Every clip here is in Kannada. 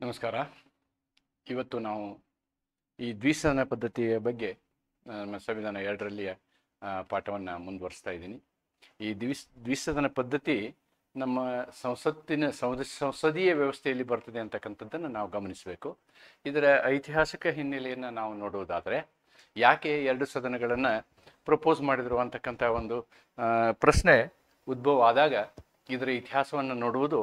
ನಮಸ್ಕಾರ. ಇವತ್ತು ನಾವು ಈ ದ್ವಿಸದನ ಪದ್ಧತಿಯ ಬಗ್ಗೆ ನಮ್ಮ ಸಂವಿಧಾನ 2ರಲ್ಲಿಯ ಪಾಠವನ್ನು ಮುಂದುವರಿಸ್ತಾ ಇದ್ದೀನಿ. ಈ ದ್ವಿಸದನ ಪದ್ಧತಿ ನಮ್ಮ ಸಂಸದೀಯ ವ್ಯವಸ್ಥೆಯಲ್ಲಿ ಬರ್ತದೆ ಅಂತಕ್ಕಂಥದ್ದನ್ನು ನಾವು ಗಮನಿಸಬೇಕು. ಇದರ ಐತಿಹಾಸಿಕ ಹಿನ್ನೆಲೆಯನ್ನು ನಾವು ನೋಡುವುದಾದರೆ, ಯಾಕೆ 2 ಸದನಗಳನ್ನು ಪ್ರಪೋಸ್ ಮಾಡಿದರು ಅಂತಕ್ಕಂಥ ಒಂದು ಪ್ರಶ್ನೆ ಉದ್ಭವ ಆದಾಗ ಇದರ ಇತಿಹಾಸವನ್ನು ನೋಡುವುದು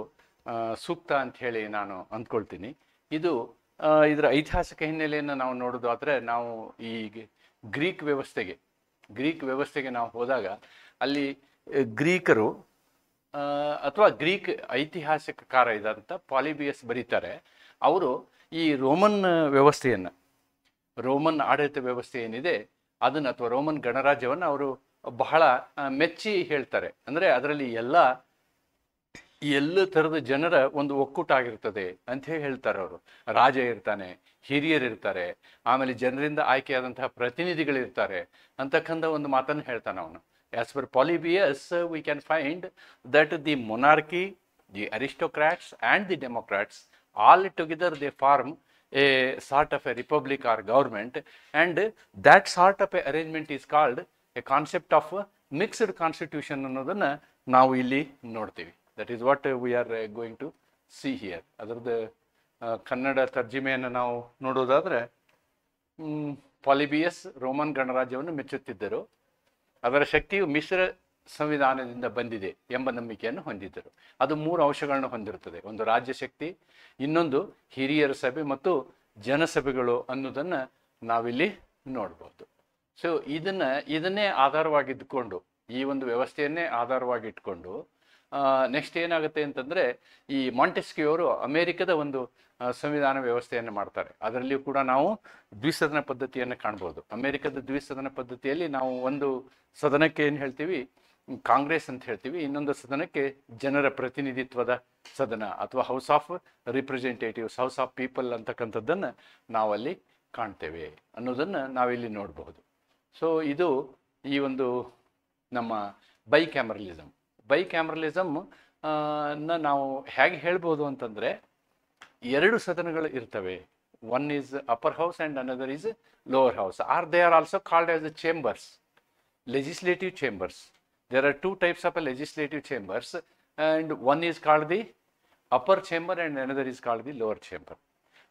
ಸೂಕ್ತ ಅಂಥೇಳಿ ನಾನು ಅಂದ್ಕೊಳ್ತೀನಿ. ಇದರ ಐತಿಹಾಸಿಕ ಹಿನ್ನೆಲೆಯನ್ನು ನಾವು ನೋಡೋದಾದರೆ, ನಾವು ಈ ಗ್ರೀಕ್ ವ್ಯವಸ್ಥೆಗೆ ನಾವು ಹೋದಾಗ ಅಲ್ಲಿ ಗ್ರೀಕರು ಅಥವಾ ಗ್ರೀಕ್ ಐತಿಹಾಸಿಕಕಾರ ಇದ್ದಂಥ ಪಾಲಿಬಿಯಸ್ ಬರೀತಾರೆ. ಅವರು ಈ ರೋಮನ್ ಆಡಳಿತ ವ್ಯವಸ್ಥೆ ಏನಿದೆ ಅದನ್ನು, ಅಥವಾ ರೋಮನ್ ಗಣರಾಜ್ಯವನ್ನು ಅವರು ಬಹಳ ಮೆಚ್ಚಿ ಹೇಳ್ತಾರೆ. ಅಂದರೆ ಅದರಲ್ಲಿ ಎಲ್ಲ ಥರದ ಜನರ ಒಂದು ಒಕ್ಕೂಟ ಆಗಿರ್ತದೆ ಅಂತ ಹೇಳ್ತಾರೆ. ಅವರು ರಾಜ ಇರ್ತಾನೆ, ಹಿರಿಯರಿರ್ತಾರೆ, ಆಮೇಲೆ ಜನರಿಂದ ಆಯ್ಕೆಯಾದಂತಹ ಪ್ರತಿನಿಧಿಗಳಿರ್ತಾರೆ ಅಂತಕ್ಕಂಥ ಒಂದು ಮಾತನ್ನು ಹೇಳ್ತಾನೆ ಅವನು. As per Polybius we can find that the monarchy, the aristocrats and the democrats all together they form a sort of a republic or government, and that sort of a arrangement is called a concept of mixed constitution ಅನ್ನೋದನ್ನು ನಾವು ಇಲ್ಲಿ ನೋಡ್ತೀವಿ. That is what we are going to see here. ಅದರದ್ದು ಕನ್ನಡ ತರ್ಜಿಮೆಯನ್ನು ನಾವು ನೋಡೋದಾದರೆ, ಪಾಲಿಬಿಯಸ್ ರೋಮನ್ ಗಣರಾಜ್ಯವನ್ನು ಮೆಚ್ಚುತ್ತಿದ್ದರು, ಅದರ ಶಕ್ತಿಯು ಮಿಶ್ರ ಸಂವಿಧಾನದಿಂದ ಬಂದಿದೆ ಎಂಬ ನಂಬಿಕೆಯನ್ನು ಹೊಂದಿದ್ದರು. ಅದು 3 ಅಂಶಗಳನ್ನು ಹೊಂದಿರುತ್ತದೆ. ಒಂದು ರಾಜ್ಯ ಶಕ್ತಿ, ಇನ್ನೊಂದು ಹಿರಿಯರ ಸಭೆ ಮತ್ತು ಜನಸಭೆಗಳು ಅನ್ನೋದನ್ನು ನಾವಿಲ್ಲಿ ನೋಡ್ಬೋದು. ಸೊ ಇದನ್ನೇ ಆಧಾರವಾಗಿದ್ದುಕೊಂಡು, ಈ ಒಂದು ವ್ಯವಸ್ಥೆಯನ್ನೇ ಆಧಾರವಾಗಿಟ್ಕೊಂಡು ನೆಕ್ಸ್ಟ್ ಏನಾಗುತ್ತೆ ಅಂತಂದರೆ, ಈ ಮಾಂಟೆಸ್ಕ್ಯೂವರು ಅಮೇರಿಕದ ಒಂದು ಸಂವಿಧಾನ ವ್ಯವಸ್ಥೆಯನ್ನು ಮಾಡ್ತಾರೆ. ಅದರಲ್ಲಿಯೂ ಕೂಡ ನಾವು ದ್ವಿಸದನ ಪದ್ಧತಿಯನ್ನು ಕಾಣ್ಬೋದು. ಅಮೇರಿಕದ ದ್ವಿಸದನ ಪದ್ಧತಿಯಲ್ಲಿ ನಾವು ಒಂದು ಸದನಕ್ಕೆ ಏನು ಹೇಳ್ತೀವಿ, ಕಾಂಗ್ರೆಸ್ ಅಂತ ಹೇಳ್ತೀವಿ, ಇನ್ನೊಂದು ಸದನಕ್ಕೆ ಜನರ ಪ್ರತಿನಿಧಿತ್ವದ ಸದನ ಅಥವಾ house of representatives, house of people ಅಂತಕ್ಕಂಥದ್ದನ್ನು ನಾವಲ್ಲಿ ಕಾಣ್ತೇವೆ ಅನ್ನೋದನ್ನು ನಾವಿಲ್ಲಿ ನೋಡಬಹುದು. ಸೊ ಇದು ಈ ಒಂದು ನಮ್ಮ ಬೈಕ್ಯಾಮ್ರಲಿಸಮ್ ನಾವು ಹೇಗೆ ಹೇಳ್ಬೋದು ಅಂತಂದರೆ, 2 ಸದನಗಳು ಇರ್ತವೆ. One is upper house and another is lower house, are they are also called as chambers, legislative chambers. There are 2 types of legislative chambers, and one is called the upper chamber and another is called the lower chamber.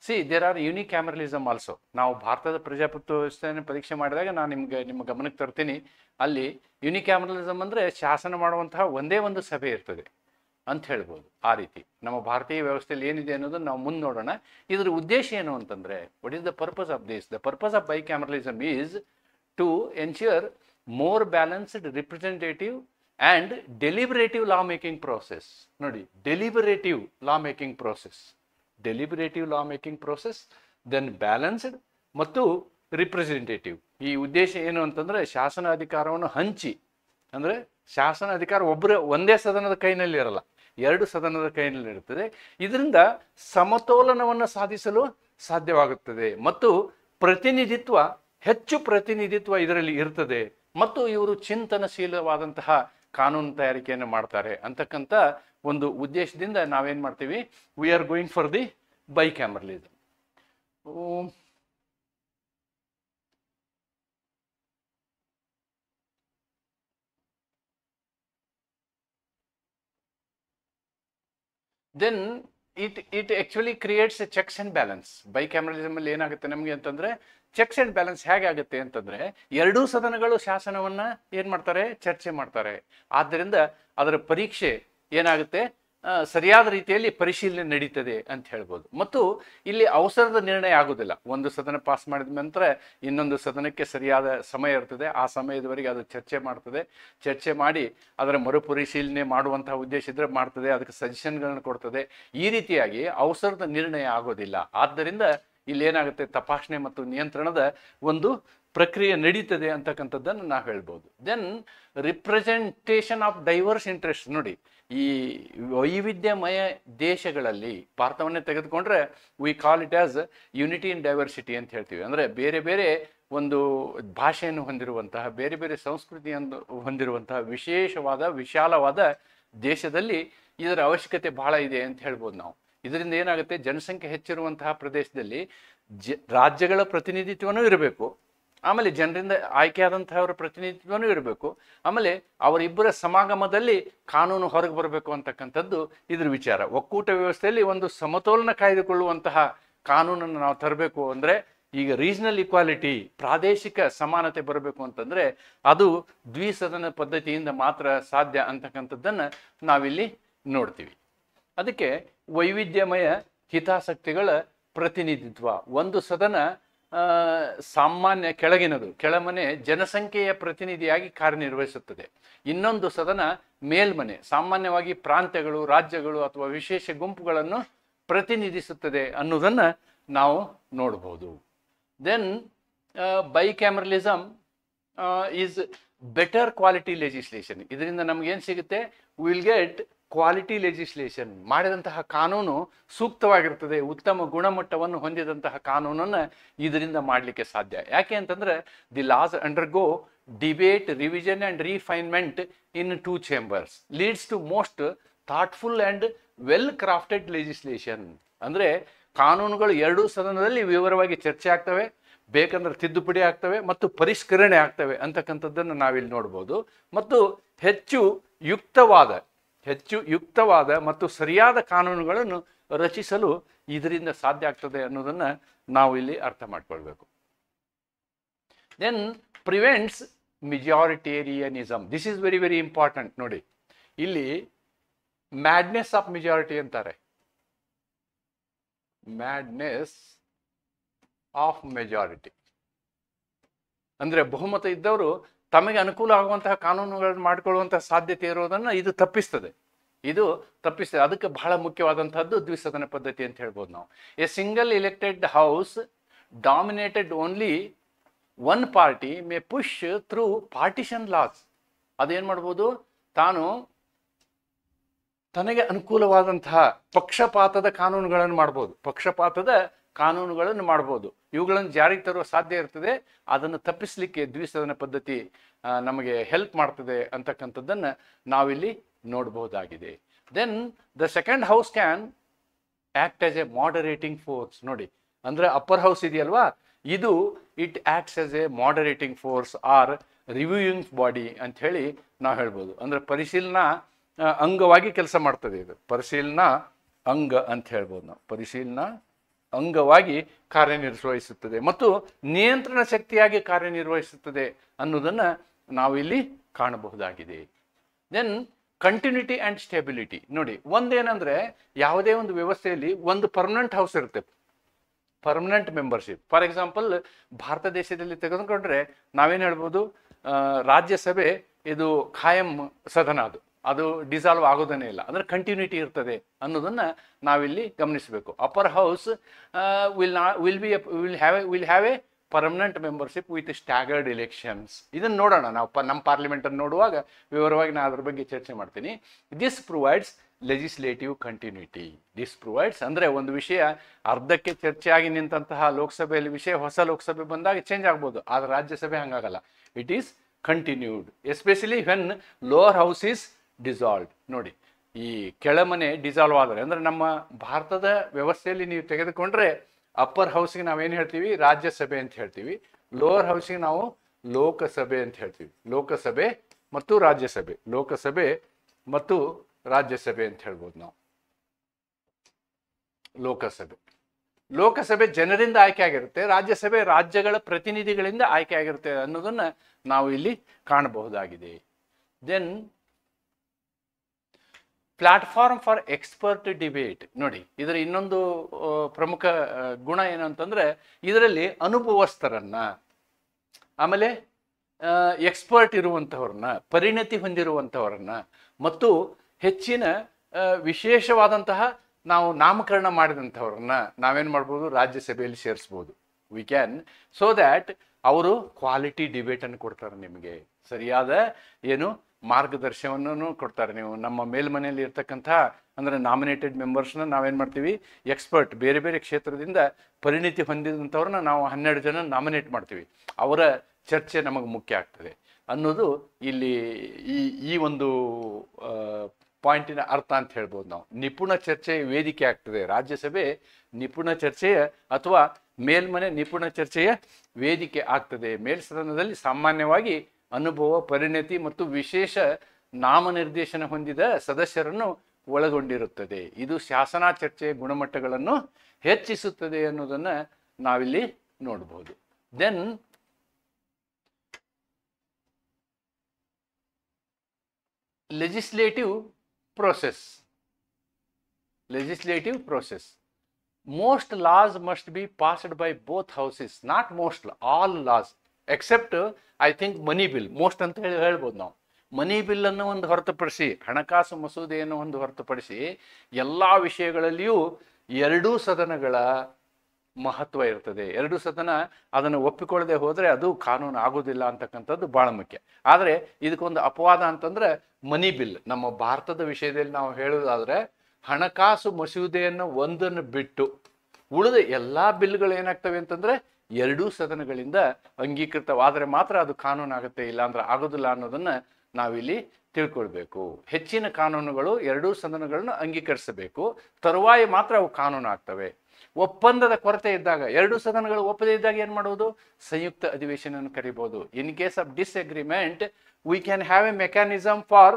See, there are unicameralism also. ನಾವು ಭಾರತದ ಪ್ರಜಾಪ್ರಭುತ್ವ ವ್ಯವಸ್ಥೆಯನ್ನು ಪರೀಕ್ಷೆ ಮಾಡಿದಾಗ ನಾನು ನಿಮ್ಮ ಗಮನಕ್ಕೆ ತರ್ತೀನಿ. ಅಲ್ಲಿ ಯುನಿಕ್ಯಾಮರಲಿಸಮ್ ಅಂದರೆ ಶಾಸನ ಮಾಡುವಂತಹ ಒಂದೇ ಒಂದು ಸಭೆ ಇರ್ತದೆ ಅಂತ ಹೇಳ್ಬೋದು. ಆ ರೀತಿ ನಮ್ಮ ಭಾರತೀಯ ವ್ಯವಸ್ಥೆಯಲ್ಲಿ ಏನಿದೆ ಅನ್ನೋದನ್ನು ನಾವು ಮುಂದೆ ನೋಡೋಣ. ಇದರ ಉದ್ದೇಶ ಏನು ಅಂತಂದರೆ, what is the purpose of this? The purpose of bicameralism is to ensure more balanced representative and deliberative law making process. ನೋಡಿ, deliberative law making process, then balanced ಮತ್ತು representative. ಈ ಉದ್ದೇಶ ಏನು ಅಂತಂದರೆ, ಶಾಸನ ಅಧಿಕಾರವನ್ನು ಹಂಚಿ, ಅಂದರೆ ಶಾಸನ ಅಧಿಕಾರ ಒಂದೇ ಸದನದ ಕೈನಲ್ಲಿ ಇರಲ್ಲ, 2 ಸದನದ ಕೈನಲ್ಲಿ ಇರುತ್ತದೆ. ಇದರಿಂದ ಸಮತೋಲನವನ್ನು ಸಾಧಿಸಲು ಸಾಧ್ಯವಾಗುತ್ತದೆ ಮತ್ತು ಹೆಚ್ಚು ಪ್ರತಿನಿಧಿತ್ವ ಇದರಲ್ಲಿ ಇರ್ತದೆ, ಮತ್ತು ಇವರು ಚಿಂತನಶೀಲವಾದಂತಹ ಕಾನೂನು ತಯಾರಿಕೆಯನ್ನು ಮಾಡ್ತಾರೆ ಅಂತಕ್ಕಂಥ ಒಂದು ಉದ್ದೇಶದಿಂದ ನಾವೇನು ಮಾಡ್ತೀವಿ, we are going for the bicameralism. Then it actually creates a checks and balance. ಬೈಕ್ಯಾಮರಲಿಸಮಲ್ಲಿ ಏನಾಗುತ್ತೆ ನಮಗೆ ಅಂತಂದರೆ, ಚೆಕ್ಸ್ ಆ್ಯಂಡ್ ಬ್ಯಾಲೆನ್ಸ್ ಹೇಗಾಗುತ್ತೆ ಅಂತಂದರೆ, 2 ಸದನಗಳು ಶಾಸನವನ್ನು ಏನು ಮಾಡ್ತಾರೆ, ಚರ್ಚೆ ಮಾಡ್ತಾರೆ. ಆದ್ದರಿಂದ ಅದರ ಪರೀಕ್ಷೆ ಏನಾಗುತ್ತೆ, ಸರಿಯಾದ ರೀತಿಯಲ್ಲಿ ಪರಿಶೀಲನೆ ನಡೀತದೆ ಅಂತ ಹೇಳ್ಬೋದು. ಮತ್ತು ಇಲ್ಲಿ ಅವಸರದ ನಿರ್ಣಯ ಆಗೋದಿಲ್ಲ. ಒಂದು ಸದನ ಪಾಸ್ ಮಾಡಿದ ನಂತರ ಇನ್ನೊಂದು ಸದನಕ್ಕೆ ಸರಿಯಾದ ಸಮಯ ಇರ್ತದೆ, ಆ ಸಮಯದವರೆಗೆ ಅದು ಚರ್ಚೆ ಮಾಡಿ ಅದರ ಮರುಪರಿಶೀಲನೆ ಮಾಡುವಂತಹ ಉದ್ದೇಶ ಇದ್ದರೆ ಮಾಡ್ತದೆ, ಅದಕ್ಕೆ ಸಜೆಷನ್ಗಳನ್ನು ಕೊಡ್ತದೆ. ಈ ರೀತಿಯಾಗಿ ಅವಸರದ ನಿರ್ಣಯ ಆಗೋದಿಲ್ಲ. ಆದ್ದರಿಂದ ಇಲ್ಲಿ ಏನಾಗುತ್ತೆ, ತಪಾಸಣೆ ಮತ್ತು ನಿಯಂತ್ರಣದ ಒಂದು ಪ್ರಕ್ರಿಯೆ ನಡೀತದೆ ಅಂತಕ್ಕಂಥದ್ದನ್ನು ನಾವು ಹೇಳ್ಬೋದು. Then representation of diverse interest. ನೋಡಿ, ಈ ವೈವಿಧ್ಯಮಯ ದೇಶಗಳಲ್ಲಿ ಭಾರತವನ್ನೇ ತೆಗೆದುಕೊಂಡ್ರೆ we call it as unity in diversity ಅಂತ ಹೇಳ್ತೀವಿ. ಅಂದರೆ ಬೇರೆ ಬೇರೆ ಒಂದು ಭಾಷೆಯನ್ನು ಹೊಂದಿರುವಂತಹ, ಬೇರೆ ಬೇರೆ ಸಂಸ್ಕೃತಿಯನ್ನು ಹೊಂದಿರುವಂತಹ ವಿಶಾಲವಾದ ದೇಶದಲ್ಲಿ ಇದರ ಅವಶ್ಯಕತೆ ಬಹಳ ಇದೆ ಅಂತ ಹೇಳ್ಬೋದು ನಾವು. ಇದರಿಂದ ಏನಾಗುತ್ತೆ, ಜನಸಂಖ್ಯೆ ಹೆಚ್ಚಿರುವಂತಹ ಪ್ರದೇಶದಲ್ಲಿ ರಾಜ್ಯಗಳ ಪ್ರತಿನಿಧಿತ್ವನೂ ಇರಬೇಕು, ಆಮೇಲೆ ಜನರಿಂದ ಆಯ್ಕೆಯಾದಂತಹವರ ಪ್ರತಿನಿಧಿತ್ವನೂ ಇರಬೇಕು, ಆಮೇಲೆ ಅವರಿಬ್ಬರ ಸಮಾಗಮದಲ್ಲಿ ಕಾನೂನು ಹೊರಗೆ ಬರಬೇಕು ಅಂತಕ್ಕಂಥದ್ದು ಇದ್ರ ವಿಚಾರ. ಒಕ್ಕೂಟ ವ್ಯವಸ್ಥೆಯಲ್ಲಿ ಒಂದು ಸಮತೋಲನ ಕಾಯ್ದುಕೊಳ್ಳುವಂತಹ ಕಾನೂನನ್ನು ನಾವು ತರಬೇಕು ಅಂದರೆ, ಈಗ ರೀಜನಲ್ ಇಕ್ವಾಲಿಟಿ, ಪ್ರಾದೇಶಿಕ ಸಮಾನತೆ ಬರಬೇಕು ಅಂತಂದ್ರೆ ಅದು ದ್ವಿಸದನ ಪದ್ಧತಿಯಿಂದ ಮಾತ್ರ ಸಾಧ್ಯ ಅಂತಕ್ಕಂಥದ್ದನ್ನು ನಾವಿಲ್ಲಿ ನೋಡ್ತೀವಿ. ಅದಕ್ಕೆ ವೈವಿಧ್ಯಮಯ ಹಿತಾಸಕ್ತಿಗಳ ಪ್ರತಿನಿಧಿತ್ವ. ಒಂದು ಸದನ ಸಾಮಾನ್ಯ ಕೆಳಗಿನದು, ಕೆಳಮನೆ ಜನಸಂಖ್ಯೆಯ ಪ್ರತಿನಿಧಿಯಾಗಿ ಕಾರ್ಯನಿರ್ವಹಿಸುತ್ತದೆ. ಇನ್ನೊಂದು ಸದನ ಮೇಲ್ಮನೆ, ಸಾಮಾನ್ಯವಾಗಿ ಪ್ರಾಂತ್ಯಗಳು, ರಾಜ್ಯಗಳು ಅಥವಾ ವಿಶೇಷ ಗುಂಪುಗಳನ್ನು ಪ್ರತಿನಿಧಿಸುತ್ತದೆ ಅನ್ನೋದನ್ನು ನಾವು ನೋಡ್ಬೋದು. Then bicameralism is better quality legislation. ಇದರಿಂದ ನಮಗೇನು ಸಿಗುತ್ತೆ, ವಿಲ್ ಗೆಟ್ ಕ್ವಾಲಿಟಿ ಲೆಜಿಸ್ಲೇಷನ್. ಮಾಡಿದಂತಹ ಕಾನೂನು ಸೂಕ್ತವಾಗಿರ್ತದೆ, ಉತ್ತಮ ಗುಣಮಟ್ಟವನ್ನು ಹೊಂದಿದಂತಹ ಕಾನೂನನ್ನು ಇದರಿಂದ ಮಾಡಲಿಕ್ಕೆ ಸಾಧ್ಯ. ಯಾಕೆ ಅಂತಂದ್ರೆ the laws undergo debate, revision and refinement in 2 chambers leads to most thoughtful and well crafted legislation. ಅಂದರೆ ಕಾನೂನುಗಳು 2 ಸದನದಲ್ಲಿ ವಿವರವಾಗಿ ಚರ್ಚೆ ಆಗ್ತವೆ, ಬೇಕಂದ್ರೆ ತಿದ್ದುಪಡಿ ಆಗ್ತವೆ ಮತ್ತು ಪರಿಷ್ಕರಣೆ ಆಗ್ತವೆ ಅಂತಕ್ಕಂಥದ್ದನ್ನು ನಾವಿಲ್ಲಿ ನೋಡ್ಬೋದು. ಮತ್ತು ಹೆಚ್ಚು ಯುಕ್ತವಾದ ಮತ್ತು ಸರಿಯಾದ ಕಾನೂನುಗಳನ್ನು ರಚಿಸಲು ಇದರಿಂದ ಸಾಧ್ಯ ಆಗ್ತದೆ ಅನ್ನೋದನ್ನು ನಾವು ಇಲ್ಲಿ ಅರ್ಥ ಮಾಡ್ಕೊಳ್ಬೇಕು. Then prevents majoritarianism. This is very very important. ನೋಡಿ, ಇಲ್ಲಿ ಮ್ಯಾಡ್ನೆಸ್ ಆಫ್ ಮೆಜಾರಿಟಿ ಅಂತಾರೆ. ಮ್ಯಾಡ್ನೆಸ್ ಆಫ್ ಮೆಜಾರಿಟಿ ಅಂದ್ರೆ ಬಹುಮತ ಇದ್ದವರು ತಮಗೆ ಅನುಕೂಲ ಆಗುವಂತಹ ಕಾನೂನುಗಳನ್ನು ಮಾಡಿಕೊಳ್ಳುವಂತಹ ಸಾಧ್ಯತೆ ಇರೋದನ್ನು ಇದು ತಪ್ಪಿಸ್ತದೆ. ಅದಕ್ಕೆ ಬಹಳ ಮುಖ್ಯವಾದಂತಹದ್ದು ದ್ವಿಸದನ ಪದ್ಧತಿ ಅಂತ ಹೇಳ್ಬೋದು ನಾವು. A single elected house dominated only one party May push through partition loss. ಅದೇನ್ ಮಾಡ್ಬೋದು, ತಾನು ತನಗೆ ಅನುಕೂಲವಾದಂತಹ ಪಕ್ಷಪಾತದ ಕಾನೂನುಗಳನ್ನು ಮಾಡ್ಬೋದು. ಇವುಗಳನ್ನು ಜಾರಿಗೆ ತರುವ ಸಾಧ್ಯ ಇರ್ತದೆ. ಅದನ್ನು ತಪ್ಪಿಸಲಿಕ್ಕೆ ದ್ವಿಸದನ ಪದ್ಧತಿ ನಮಗೆ ಹೆಲ್ಪ್ ಮಾಡ್ತದೆ ಅಂತಕ್ಕಂಥದ್ದನ್ನು ನಾವಿಲ್ಲಿ ನೋಡಬಹುದಾಗಿದೆ. Then the second house can act as a moderating force. ನೋಡಿ, ಅಂದ್ರೆ ಅಪ್ಪರ್ ಹೌಸ್ ಇದೆಯಲ್ವಾ, ಇದು it acts as a moderating force or reviewing body ಅಂತ ಹೇಳಿ ನಾವು ಹೇಳ್ಬೋದು. ಅಂದ್ರೆ ಪರಿಶೀಲನಾ ಅಂಗವಾಗಿ ಕೆಲಸ ಮಾಡ್ತದೆ. ಇದು ಪರಿಶೀಲನಾ ಅಂಗ ಅಂತ ಹೇಳ್ಬೋದು ನಾವು. ಪರಿಶೀಲನಾ ಅಂಗವಾಗಿ ಕಾರ್ಯನಿರ್ವಹಿಸುತ್ತದೆ ಮತ್ತು ನಿಯಂತ್ರಣ ಶಕ್ತಿಯಾಗಿ ಕಾರ್ಯನಿರ್ವಹಿಸುತ್ತದೆ ಅನ್ನೋದನ್ನು ನಾವಿಲ್ಲಿ ಕಾಣಬಹುದಾಗಿದೆ. Then continuity and stability. ನೋಡಿ, ಒಂದೇನಂದ್ರೆ ಯಾವುದೇ ಒಂದು ವ್ಯವಸ್ಥೆಯಲ್ಲಿ ಒಂದು ಪರ್ಮನೆಂಟ್ ಹೌಸ್ ಇರುತ್ತೆ, permanent membership. For example, Bharat ದೇಶದಲ್ಲಿ ತೆಗೆದುಕೊಂಡ್ರೆ ನಾವೇನು ಹೇಳ್ಬೋದು, ರಾಜ್ಯಸಭೆ ಇದು ಖಾಯಂ ಸದನ, ಅದು ಡಿಸಾಲ್ವ್ ಆಗೋದನ್ನೇ ಇಲ್ಲ, ಅಂದ್ರೆ ಕಂಟಿನ್ಯೂಟಿ ಇರ್ತದೆ ಅನ್ನೋದನ್ನ ನಾವಿಲ್ಲಿ ಗಮನಿಸಬೇಕು. Upper house will have A permanent membership with staggered elections. ಇದನ್ನು ನೋಡೋಣ ನಾವು ನಮ್ಮ ಪಾರ್ಲಿಮೆಂಟ್ ಅನ್ನು ನೋಡುವಾಗ ವಿವರವಾಗಿ ನಾನು ಅದ್ರ ಬಗ್ಗೆ ಚರ್ಚೆ ಮಾಡ್ತೀನಿ. This provides legislative continuity. This provides ಅಂದ್ರೆ ಒಂದು ವಿಷಯ ಅರ್ಧಕ್ಕೆ ಚರ್ಚೆಯಾಗಿ ನಿಂತಹ ಲೋಕಸಭೆಯಲ್ಲಿ ವಿಷಯ ಹೊಸ ಲೋಕಸಭೆ ಬಂದಾಗ ಚೇಂಜ್ ಆಗ್ಬೋದು, ಆದ್ರೆ ರಾಜ್ಯಸಭೆ ಹಂಗಾಗಲ್ಲ. It is continued, especially when lower house is dissolved. ನೋಡಿ, ಈ ಕೆಳಮನೆ ಡಿಸಾಲ್ವ್ ಆದರೆ ಅಂದ್ರೆ ನಮ್ಮ ಭಾರತದ ವ್ಯವಸ್ಥೆಯಲ್ಲಿ ನೀವು ತೆಗೆದುಕೊಂಡ್ರೆ ಅಪ್ಪರ್ ಹೌಸ್ಗೆ ನಾವೇನು ಹೇಳ್ತೀವಿ, ರಾಜ್ಯಸಭೆ ಅಂತ ಹೇಳ್ತೀವಿ. ಲೋವರ್ ಹೌಸ್ಗೆ ನಾವು ಲೋಕಸಭೆ ಅಂತ ಹೇಳ್ತೀವಿ. ಲೋಕಸಭೆ ಮತ್ತು ರಾಜ್ಯಸಭೆ, ಲೋಕಸಭೆ ಮತ್ತು ರಾಜ್ಯಸಭೆ ಅಂತ ಹೇಳ್ಬೋದು ನಾವು. ಲೋಕಸಭೆ ಜನರಿಂದ ಆಯ್ಕೆ ಆಗಿರುತ್ತೆ, ರಾಜ್ಯಸಭೆ ರಾಜ್ಯಗಳ ಪ್ರತಿನಿಧಿಗಳಿಂದ ಆಯ್ಕೆ ಆಗಿರುತ್ತೆ ಅನ್ನೋದನ್ನ ನಾವು ಇಲ್ಲಿ ಕಾಣಬಹುದಾಗಿದೆ. Then platform for expert debate. ನೋಡಿ, ಇದರ ಇನ್ನೊಂದು ಪ್ರಮುಖ ಗುಣ ಏನು ಅಂತಂದ್ರೆ ಇದರಲ್ಲಿ ಅನುಭವಸ್ಥರನ್ನ, ಆಮೇಲೆ ಎಕ್ಸ್ಪರ್ಟ್ ಇರುವಂಥವ್ರನ್ನ, ಪರಿಣತಿ ಹೊಂದಿರುವಂಥವ್ರನ್ನ ಮತ್ತು ಹೆಚ್ಚಿನ ವಿಶೇಷವಾದಂತಹ ನಾವು ನಾಮಕರಣ ಮಾಡಿದಂಥವ್ರನ್ನ ನಾವೇನು ಮಾಡ್ಬೋದು, ರಾಜ್ಯಸಭೆಯಲ್ಲಿ ಸೇರಿಸ್ಬೋದು. ವಿ ಕ್ಯಾನ್, ಸೋ ದ್ಯಾಟ್ ಅವರು ಕ್ವಾಲಿಟಿ ಡಿಬೇಟನ್ನು ಕೊಡ್ತಾರೆ, ನಿಮಗೆ ಸರಿಯಾದ ಏನು ಮಾರ್ಗದರ್ಶನವನ್ನು ಕೊಡ್ತಾರೆ. ನೀವು ನಮ್ಮ ಮೇಲ್ಮನೆಯಲ್ಲಿ ಇರ್ತಕ್ಕಂಥ ಅಂದರೆ ನಾಮಿನೇಟೆಡ್ ಮೆಂಬರ್ಸ್ನ ನಾವೇನು ಮಾಡ್ತೀವಿ, ಎಕ್ಸ್ಪರ್ಟ್, ಬೇರೆ ಬೇರೆ ಕ್ಷೇತ್ರದಿಂದ ಪರಿಣಿತಿ ಹೊಂದಿದಂಥವ್ರನ್ನ ನಾವು 12 ಜನ ನಾಮಿನೇಟ್ ಮಾಡ್ತೀವಿ. ಅವರ ಚರ್ಚೆ ನಮಗೆ ಮುಖ್ಯ ಆಗ್ತದೆ ಅನ್ನೋದು ಇಲ್ಲಿ ಈ ಒಂದು ಪಾಯಿಂಟಿನ ಅರ್ಥ ಅಂತ ಹೇಳ್ಬೋದು ನಾವು. ನಿಪುಣ ಚರ್ಚೆಯ ವೇದಿಕೆ ಆಗ್ತದೆ ರಾಜ್ಯಸಭೆ, ನಿಪುಣ ಚರ್ಚೆಯ ಅಥವಾ ಮೇಲ್ಮನೆ ನಿಪುಣ ಚರ್ಚೆಯ ವೇದಿಕೆ ಆಗ್ತದೆ. ಮೇಲ್ಸದನದಲ್ಲಿ ಸಾಮಾನ್ಯವಾಗಿ ಅನುಭವ, ಪರಿಣತಿ ಮತ್ತು ವಿಶೇಷ ನಾಮನಿರ್ದೇಶನ ಹೊಂದಿದ ಸದಸ್ಯರನ್ನು ಒಳಗೊಂಡಿರುತ್ತದೆ. ಇದು ಶಾಸನ ಚರ್ಚೆಯ ಗುಣಮಟ್ಟಗಳನ್ನು ಹೆಚ್ಚಿಸುತ್ತದೆ ಅನ್ನೋದನ್ನು ನಾವಿಲ್ಲಿ ನೋಡಬಹುದು. Then legislative process. Most laws must be passed by both houses. Not most, all laws except I think money bill. most ಅಂತ ಹೇಳ್ಬೋದು ನಾವು. ಮನಿ ಬಿಲ್ ಅನ್ನು ಒಂದು ಹೊರತುಪಡಿಸಿ, ಹಣಕಾಸು ಮಸೂದೆಯನ್ನು ಒಂದು ಹೊರತುಪಡಿಸಿ ಎಲ್ಲ ವಿಷಯಗಳಲ್ಲಿಯೂ ಎರಡೂ ಸದನಗಳ ಮಹತ್ವ ಇರ್ತದೆ. ಎರಡು ಸದನ ಅದನ್ನು ಒಪ್ಪಿಕೊಳ್ಳದೆ ಹೋದರೆ ಅದು ಕಾನೂನು ಆಗೋದಿಲ್ಲ ಅಂತಕ್ಕಂಥದ್ದು ಭಾಳ ಮುಖ್ಯ. ಆದರೆ ಇದಕ್ಕೊಂದು ಅಪವಾದ ಅಂತಂದ್ರೆ ಮನಿ ಬಿಲ್. ನಮ್ಮ ಭಾರತದ ವಿಷಯದಲ್ಲಿ ನಾವು ಹೇಳೋದಾದ್ರೆ ಹಣಕಾಸು ಮಸೂದೆಯನ್ನು ಒಂದನ್ನು ಬಿಟ್ಟು ಉಳಿದ ಎಲ್ಲ ಬಿಲ್ಗಳು ಏನಾಗ್ತವೆ ಅಂತಂದ್ರೆ ಎರಡೂ ಸದನಗಳಿಂದ ಅಂಗೀಕೃತವಾದರೆ ಮಾತ್ರ ಅದು ಕಾನೂನು ಆಗುತ್ತೆ, ಇಲ್ಲ ಅಂದ್ರೆ ಆಗೋದಿಲ್ಲ ಅನ್ನೋದನ್ನ ನಾವಿಲ್ಲಿ ತಿಳ್ಕೊಳ್ಬೇಕು. ಹೆಚ್ಚಿನ ಕಾನೂನುಗಳು ಎರಡೂ ಸದನಗಳನ್ನು ಅಂಗೀಕರಿಸಬೇಕು, ತರುವಾಯ ಮಾತ್ರ ಅವು ಕಾನೂನು ಆಗ್ತವೆ. ಒಪ್ಪಂದದ ಕೊರತೆ ಇದ್ದಾಗ, ಎರಡೂ ಸದನಗಳು ಒಪ್ಪದೇ ಇದ್ದಾಗ ಏನು ಮಾಡೋದು? ಸಂಯುಕ್ತ ಅಧಿವೇಶನ ಕರಿಬಹುದು. ಇನ್ case of disagreement we can have A mechanism for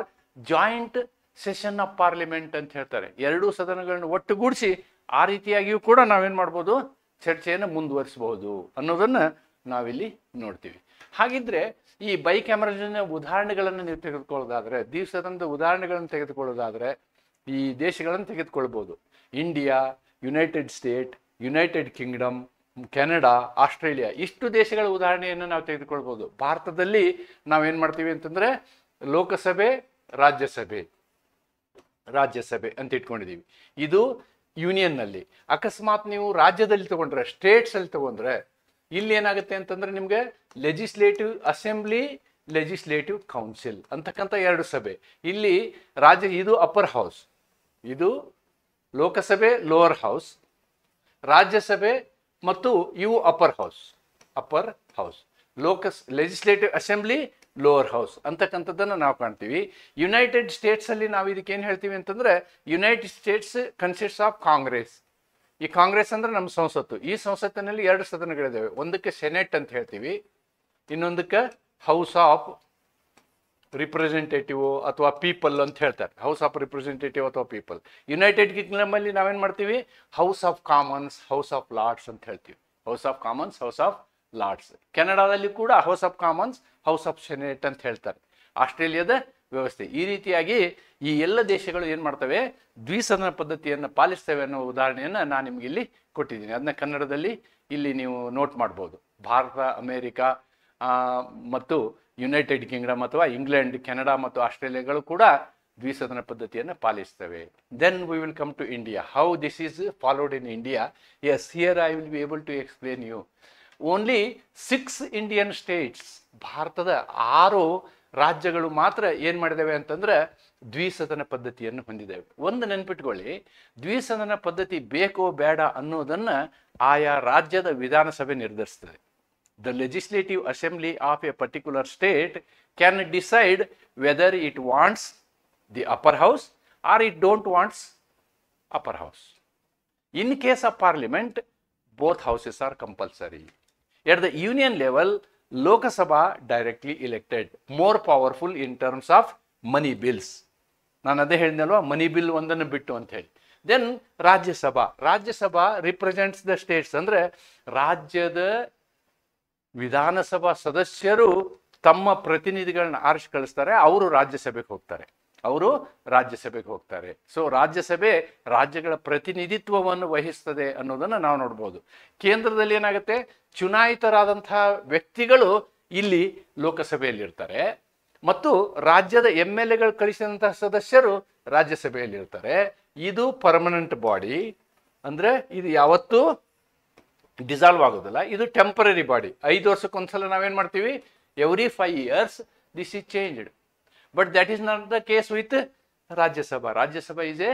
joint session of parliament ಅಂತ ಹೇಳ್ತಾರೆ. ಎರಡೂ ಸದನಗಳನ್ನು ಒಟ್ಟುಗೂಡಿಸಿ ಆ ರೀತಿಯಾಗಿಯೂ ಕೂಡ ನಾವೇನು ಮಾಡ್ಬೋದು? ಚರ್ಚೆಯನ್ನು ಮುಂದುವರಿಸಬಹುದು ಅನ್ನೋದನ್ನ ನಾವಿಲ್ಲಿ ನೋಡ್ತೀವಿ. ಹಾಗಿದ್ರೆ ಈ ಬೈಕ್ಯಾಮರಲ್ನ ಉದಾಹರಣೆಗಳನ್ನು ನೀವು ತೆಗೆದುಕೊಳ್ಳೋದಾದ್ರೆ, ದ್ವಿಸದನದ ಉದಾಹರಣೆಗಳನ್ನು ತೆಗೆದುಕೊಳ್ಳೋದಾದ್ರೆ ಈ ದೇಶಗಳನ್ನು ತೆಗೆದುಕೊಳ್ಬೋದು. India, United state, United Kingdom, Canada, Australia, ಇಷ್ಟು ದೇಶಗಳ ಉದಾಹರಣೆಯನ್ನು ನಾವು ತೆಗೆದುಕೊಳ್ಬೋದು. ಭಾರತದಲ್ಲಿ ನಾವೇನು ಮಾಡ್ತೀವಿ ಅಂತಂದ್ರೆ ಲೋಕಸಭೆ, ರಾಜ್ಯಸಭೆ ಅಂತ ಇಟ್ಕೊಂಡಿದ್ದೀವಿ. ಇದು ಯೂನಿಯನ್ನಲ್ಲಿ. ಅಕಸ್ಮಾತ್ ನೀವು ರಾಜ್ಯದಲ್ಲಿ ತಗೊಂಡ್ರೆ, ಸ್ಟೇಟ್ಸ್ ಅಲ್ಲಿ ತಗೊಂಡ್ರೆ, ಇಲ್ಲಿ ಏನಾಗುತ್ತೆ ಅಂತಂದ್ರೆ ನಿಮ್ಗೆ ಲೆಜಿಸ್ಲೇಟಿವ್ ಅಸೆಂಬ್ಲಿ, ಲೆಜಿಸ್ಲೇಟಿವ್ ಕೌನ್ಸಿಲ್ ಅಂತಕ್ಕಂಥ ಎರಡು ಸಭೆ. ಇಲ್ಲಿ ಇದು ಅಪ್ಪರ್ ಹೌಸ್, ಇದು ಲೋಕಸಭೆ ಲೋವರ್ ಹೌಸ್, ರಾಜ್ಯಸಭೆ ಮತ್ತು ಇವು upper house. Legislative assembly, lower house ಅಂತಕ್ಕಂಥದ್ದನ್ನು ನಾವು ಕಾಣ್ತೀವಿ. ಯುನೈಟೆಡ್ ಸ್ಟೇಟ್ಸ್ ಅಲ್ಲಿ ನಾವು ಇದಕ್ಕೆ ಏನು ಹೇಳ್ತೀವಿ ಅಂತಂದ್ರೆ United States consists of Congress. ಈ ಕಾಂಗ್ರೆಸ್ ಅಂದ್ರೆ ನಮ್ಮ ಸಂಸತ್ತು. ಈ ಸಂಸತ್ತಿನಲ್ಲಿ ಎರಡು ಸದನಗಳಿದ್ದಾವೆ. ಒಂದಕ್ಕೆ ಸೆನೆಟ್ ಅಂತ ಹೇಳ್ತೀವಿ, ಇನ್ನೊಂದಕ್ಕೆ ಹೌಸ್ ಆಫ್ ರಿಪ್ರೆಸೆಂಟೇಟಿವ್ ಅಥವಾ ಪೀಪಲ್ ಅಂತ ಹೇಳ್ತಾರೆ. ಹೌಸ್ ಆಫ್ ರಿಪ್ರೆಸೆಂಟೇಟಿವ್ ಅಥವಾ ಪೀಪಲ್. ಯುನೈಟೆಡ್ ಕಿಂಗ್ಡಮ್ ಅಲ್ಲಿ ನಾವೇನ್ ಮಾಡ್ತೀವಿ? House of Commons, House of Lords ಅಂತ ಹೇಳ್ತೀವಿ. House of Commons, House of Lords. ಕೆನಡಾದಲ್ಲಿ ಕೂಡ House of Commons, House of Senate ಅಂತ ಹೇಳ್ತಾರೆ. ಆಸ್ಟ್ರೇಲಿಯಾದ ವ್ಯವಸ್ಥೆ. ಈ ರೀತಿಯಾಗಿ ಈ ಎಲ್ಲ ದೇಶಗಳು ಏನು ಮಾಡ್ತವೆ? ದ್ವಿಸದನ ಪದ್ಧತಿಯನ್ನು ಪಾಲಿಸ್ತೇವೆ ಅನ್ನೋ ಉದಾಹರಣೆಯನ್ನು ನಾನು ನಿಮ್ಗೆ ಇಲ್ಲಿ ಕೊಟ್ಟಿದ್ದೀನಿ. ಅದನ್ನ ಕನ್ನಡದಲ್ಲಿ ಇಲ್ಲಿ ನೀವು ನೋಟ್ ಮಾಡ್ಬೋದು. ಭಾರತ, ಅಮೇರಿಕಾ ಮತ್ತು ಯುನೈಟೆಡ್ ಕಿಂಗ್ಡಮ್ ಅಥವಾ ಇಂಗ್ಲೆಂಡ್, ಕೆನಡಾ ಮತ್ತು ಆಸ್ಟ್ರೇಲಿಯಾಗಳು ಕೂಡ ದ್ವಿಸದನ ಪದ್ಧತಿಯನ್ನು ಪಾಲಿಸ್ತವೆ. Then we will come to India. How this is followed in India? Yes, here I will be able to explain you. Only 6 Indian states, ಭಾರತದ 6 ರಾಜ್ಯಗಳು ಮಾತ್ರ ಏನು ಮಾಡಿದ್ದೇವೆ ಅಂತಂದ್ರೆ ದ್ವಿಸದನ ಪದ್ಧತಿಯನ್ನು ಹೊಂದಿದ್ದೇವೆ. ಒಂದು ನೆನ್ಪಿಟ್ಕೊಳ್ಳಿ, ದ್ವಿಸದನ ಪದ್ಧತಿ ಬೇಕೋ ಬೇಡ ಅನ್ನೋದನ್ನ ಆಯಾ ರಾಜ್ಯದ ವಿಧಾನಸಭೆ ನಿರ್ಧರಿಸ್ತದೆ. The legislative assembly of a particular state can decide whether it wants the upper house or it don't wants upper house. In case of parliament, both houses are compulsory. At the union level, Lok Sabha directly elected, more powerful in terms of money bills. ನಾನು ಅದೇ ಹೇಳಿದ್ನಲ್ವಾ, ಮನಿ ಬಿಲ್ ಒಂದನ್ನು ಬಿಟ್ಟು ಅಂತ ಹೇಳಿ. Then Rajya Sabha represents the states. ಅಂದ್ರೆ ರಾಜ್ಯದ ವಿಧಾನಸಭಾ ಸದಸ್ಯರು ತಮ್ಮ ಪ್ರತಿನಿಧಿಗಳನ್ನ ಆರಿಸಿ ಕಳಿಸ್ತಾರೆ, ಅವರು ರಾಜ್ಯಸಭೆಗೆ ಹೋಗ್ತಾರೆ. ಸೊ ರಾಜ್ಯಸಭೆ ರಾಜ್ಯಗಳ ಪ್ರತಿನಿಧಿತ್ವವನ್ನು ವಹಿಸ್ತದೆ ಅನ್ನೋದನ್ನ ನಾವು ನೋಡ್ಬೋದು. ಕೇಂದ್ರದಲ್ಲಿ ಏನಾಗುತ್ತೆ? ಚುನಾಯಿತರಾದಂತಹ ವ್ಯಕ್ತಿಗಳು ಇಲ್ಲಿ ಲೋಕಸಭೆಯಲ್ಲಿ ಇರ್ತಾರೆ ಮತ್ತು ರಾಜ್ಯದ MLAಗಳು ಕಳಿಸಿದಂತಹ ಸದಸ್ಯರು ರಾಜ್ಯಸಭೆಯಲ್ಲಿ ಇರ್ತಾರೆ. ಇದು ಪರ್ಮನೆಂಟ್ ಬಾಡಿ, ಅಂದ್ರೆ ಇದು ಯಾವತ್ತೂ ಡಿಸಾಲ್ವ್ ಆಗೋದಿಲ್ಲ. ಇದು ಟೆಂಪರರಿ ಬಾಡಿ. 5 ವರ್ಷಕ್ಕೊಂದ್ಸಲ ನಾವೇನ್ ಮಾಡ್ತೀವಿ? Every 5 years this is changed. But that is not the case with Rajya Sabha. Rajya Sabha is A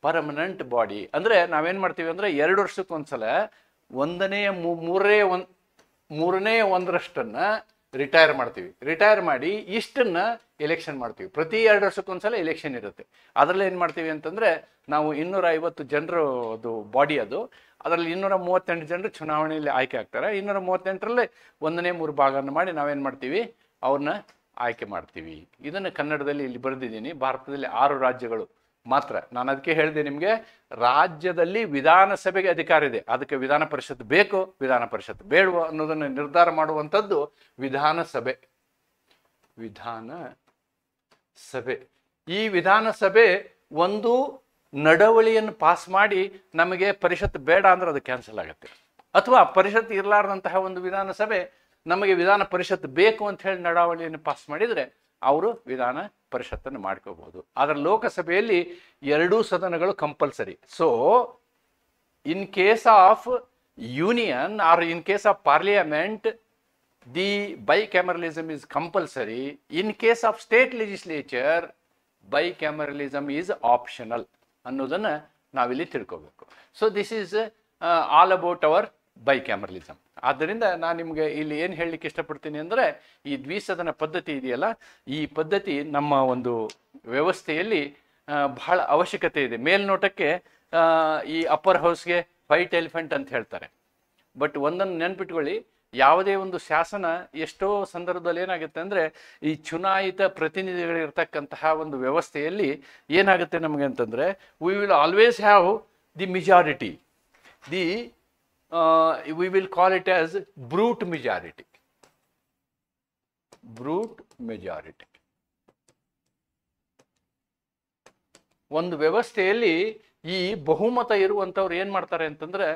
permanent body. ಅಂದ್ರೆ ನಾವೇನ್ ಮಾಡ್ತೀವಿ ಅಂದ್ರೆ 2 ವರ್ಷಕ್ಕೊಂದ್ಸಲ 1/3 1/3 ಒಂದರಷ್ಟನ್ನ ರಿಟೈರ್ ಮಾಡ್ತೀವಿ. ರಿಟೈರ್ ಮಾಡಿ ಇಷ್ಟನ್ನ ಎಲೆಕ್ಷನ್ ಮಾಡ್ತೀವಿ. ಪ್ರತಿ 2 ವರ್ಷಕ್ಕೊಂದ್ಸಲ ಎಲೆಕ್ಷನ್ ಇರುತ್ತೆ. ಅದರಲ್ಲಿ ಏನು ಮಾಡ್ತೀವಿ ಅಂತಂದರೆ, ನಾವು 250 ಜನರು ಅದು ಬಾಡಿ, ಅದು ಅದರಲ್ಲಿ 238 ಜನರು ಚುನಾವಣೆಯಲ್ಲಿ ಆಯ್ಕೆ ಆಗ್ತಾರೆ. 238ರಲ್ಲಿ 1/3 ಭಾಗವನ್ನು ಮಾಡಿ ನಾವೇನು ಮಾಡ್ತೀವಿ, ಅವ್ರನ್ನ ಆಯ್ಕೆ ಮಾಡ್ತೀವಿ. ಇದನ್ನು ಕನ್ನಡದಲ್ಲಿ ಇಲ್ಲಿ ಬರೆದಿದ್ದೀನಿ. ಭಾರತದಲ್ಲಿ 6 ರಾಜ್ಯಗಳು ಮಾತ್ರ. ನಾನು ಅದಕ್ಕೆ ಹೇಳಿದೆ ನಿಮಗೆ, ರಾಜ್ಯದಲ್ಲಿ ವಿಧಾನಸಭೆಗೆ ಅಧಿಕಾರ ಇದೆ. ಅದಕ್ಕೆ ವಿಧಾನ ಪರಿಷತ್ ಬೇಕು, ವಿಧಾನ ಪರಿಷತ್ ಬೇಡವೋ ಅನ್ನೋದನ್ನು ನಿರ್ಧಾರ ಮಾಡುವಂಥದ್ದು ವಿಧಾನಸಭೆ. ವಿಧಾನಸಭೆ, ಈ ವಿಧಾನಸಭೆ ಒಂದು ನಡವಳಿಯನ್ನು ಪಾಸ್ ಮಾಡಿ ನಮಗೆ ಪರಿಷತ್ ಬೇಡ ಅಂದ್ರೆ ಅದು ಕ್ಯಾನ್ಸಲ್ ಆಗುತ್ತೆ. ಅಥವಾ ಪರಿಷತ್ ಇರಲಾರ್ದಂತಹ ಒಂದು ವಿಧಾನಸಭೆ ನಮಗೆ ವಿಧಾನ ಪರಿಷತ್ ಬೇಕು ಅಂತ ಹೇಳಿ ನಡವಳಿಯನ್ನು ಪಾಸ್ ಮಾಡಿದರೆ ಅವರು ವಿಧಾನ ಪರಿಷತ್ತನ್ನು ಮಾಡ್ಕೋಬಹುದು. ಆದರೆ ಲೋಕಸಭೆಯಲ್ಲಿ 2 ಸದನಗಳು compulsory. So in case of union or in case of parliament, the bicameralism is compulsory. In case of state legislature, bicameralism is optional ಅನ್ನೋದನ್ನು ನಾವಿಲ್ಲಿ ತಿಳ್ಕೋಬೇಕು. So this is all about our bicameralism. ಆದ್ದರಿಂದ ನಾನು ನಿಮಗೆ ಇಲ್ಲಿ ಏನು ಹೇಳಲಿಕ್ಕೆ ಇಷ್ಟಪಡ್ತೀನಿ ಅಂದರೆ, ಈ ದ್ವಿಸದನ ಪದ್ಧತಿ ಇದೆಯಲ್ಲ, ಈ ಪದ್ಧತಿ ನಮ್ಮ ಒಂದು ವ್ಯವಸ್ಥೆಯಲ್ಲಿ ಬಹಳ ಅವಶ್ಯಕತೆ ಇದೆ. ಮೇಲ್ನೋಟಕ್ಕೆ ಈ ಅಪ್ಪರ್ ಹೌಸ್ಗೆ ವೈಟ್ ಎಲಿಫೆಂಟ್ ಅಂತ ಹೇಳ್ತಾರೆ. ಬಟ್ ಒಂದನ್ನು ನೆನ್ಪಿಟ್ಕೊಳ್ಳಿ, ಯಾವುದೇ ಒಂದು ಶಾಸನ ಎಷ್ಟೋ ಸಂದರ್ಭದಲ್ಲಿ ಏನಾಗುತ್ತೆ ಅಂದರೆ, ಈ ಚುನಾಯಿತ ಪ್ರತಿನಿಧಿಗಳಿರ್ತಕ್ಕಂತಹ ಒಂದು ವ್ಯವಸ್ಥೆಯಲ್ಲಿ ಏನಾಗುತ್ತೆ ನಮಗೆ ಅಂತಂದರೆ, we will always have the majority. We will call it as brute majority. Brute majority. ಒಂದು ವ್ಯವಸ್ಥೆಯಲ್ಲಿ ಈ ಬಹುಮತ ಇರುವಂಥವ್ರು ಏನು ಮಾಡ್ತಾರೆ ಅಂತಂದರೆ,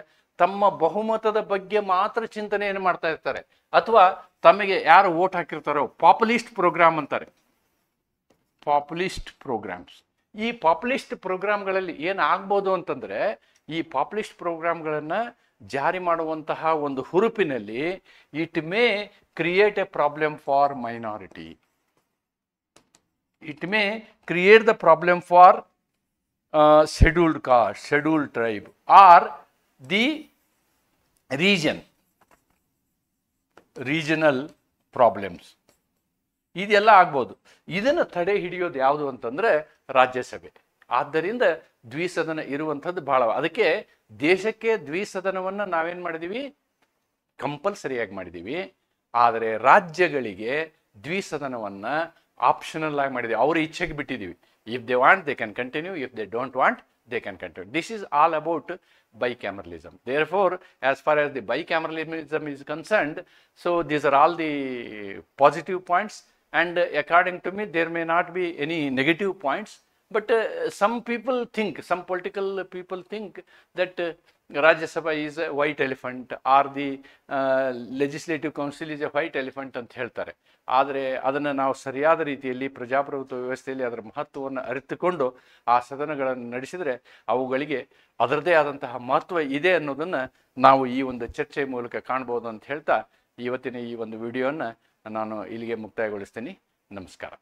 ತಮ್ಮ ಬಹುಮತದ ಬಗ್ಗೆ ಮಾತ್ರ ಚಿಂತನೆಯನ್ನು ಮಾಡ್ತಾ ಇರ್ತಾರೆ. ಅಥವಾ ತಮಗೆ ಯಾರು ವೋಟ್ ಹಾಕಿರ್ತಾರೋ, ಪಾಪ್ಯುಲಿಸ್ಟ್ ಪ್ರೋಗ್ರಾಮ್ ಅಂತಾರೆ, ಪಾಪ್ಯುಲಿಸ್ಟ್ ಪ್ರೋಗ್ರಾಮ್ಸ್. ಈ ಪಾಪ್ಯುಲಿಸ್ಟ್ ಪ್ರೋಗ್ರಾಮ್ಗಳಲ್ಲಿ ಏನಾಗ್ಬೋದು ಅಂತಂದರೆ, ಈ ಪಾಪ್ಯುಲಿಸ್ಟ್ ಪ್ರೋಗ್ರಾಮ್ಗಳನ್ನು ಜಾರಿ ಮಾಡುವಂತಹ ಒಂದು ಹುರುಪಿನಲ್ಲಿ it may create a problem for minority. It may create the problem for scheduled caste, scheduled tribe or the regional problems. ಇದೆಲ್ಲ ಆಗ್ಬೋದು. ಇದನ್ನು ತಡೆ ಹಿಡಿಯೋದು ಯಾವುದು ಅಂತಂದರೆ ರಾಜ್ಯಸಭೆ. ಆದ್ದರಿಂದ ದ್ವಿಸದನ ಇರುವಂಥದ್ದು ಬಹಳ. ಅದಕ್ಕೆ ದೇಶಕ್ಕೆ ದ್ವಿಸದನವನ್ನು ನಾವೇನು ಮಾಡಿದ್ದೀವಿ, ಕಂಪಲ್ಸರಿಯಾಗಿ ಮಾಡಿದ್ದೀವಿ. ಆದರೆ ರಾಜ್ಯಗಳಿಗೆ ದ್ವಿಸದನವನ್ನು ಆಪ್ಷನಲ್ ಆಗಿ ಮಾಡಿದ್ದೀವಿ, ಅವ್ರ ಇಚ್ಛೆಗೆ ಬಿಟ್ಟಿದ್ದೀವಿ. If they want they can continue, if they don't want they can continue. This is all about bicameralism. Therefore, as far as the bicameralism is concerned, so these are all the positive points, and according to me there may not be any negative points. But some people think, some political people think that Rajya Sabha is a white elephant or the legislative council is a white elephant ಅಂತ ಹೇಳ್ತಾರೆ. ಆದರೆ ಅದನ್ನು ನಾವು ಸರಿಯಾದ ರೀತಿಯಲ್ಲಿ ಪ್ರಜಾಪ್ರಭುತ್ವ ವ್ಯವಸ್ಥೆಯಲ್ಲಿ ಅದರ ಮಹತ್ವವನ್ನು ಅರಿತುಕೊಂಡು ಆ ಸದನಗಳನ್ನು ನಡೆಸಿದರೆ ಅವುಗಳಿಗೆ ಅದರದೇ ಆದಂತಹ ಮಹತ್ವ ಇದೆ ಅನ್ನೋದನ್ನು ನಾವು ಈ ಒಂದು ಚರ್ಚೆ ಮೂಲಕ ಕಾಣ್ಬೋದು ಅಂತ ಹೇಳ್ತಾ ಇವತ್ತಿನ ಈ ಒಂದು ವಿಡಿಯೋನ ನಾನು ಇಲ್ಲಿಗೆ ಮುಕ್ತಾಯಗೊಳಿಸ್ತೀನಿ. ನಮಸ್ಕಾರ.